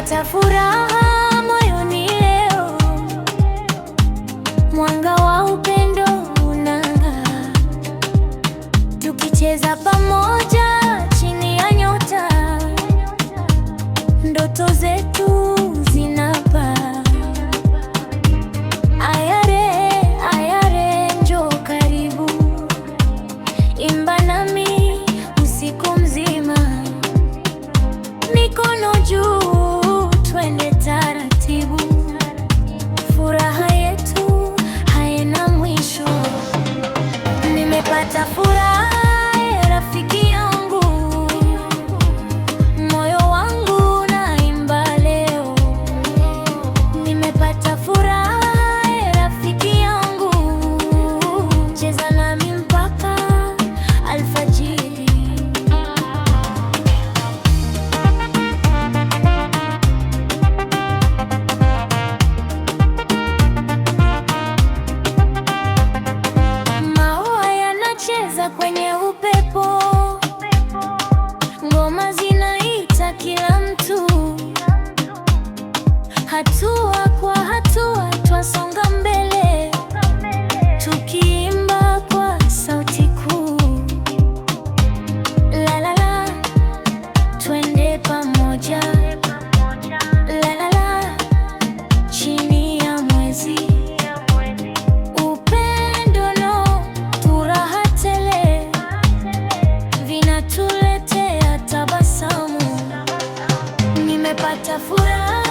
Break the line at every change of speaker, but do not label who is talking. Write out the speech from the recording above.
Nimepata furaha moyoni leo, mwanga wa upendo unang'aa, tukicheza pamoja chini ya nyota, ndoto zetu zinapaa. Ayare, ayare, njoo karibu, imba nami usiku mzima, mikono juu, twende taratibu, furaha yetu haina mwisho. Nimepata furaha, rafiki yangu, moyo wangu naimba leo. Nimepata furaha, rafiki yangu, cheza nami mpaka alfajiri. Cheza kwenye upepo, ngoma zinaita kila mtu, hatua kwa hatua twasonga mbele, tukiimba kwa sauti kuu. La la la, twende pamoja. La la la, chini ya mwezi, tuletea tabasamu. Nimepata furaha.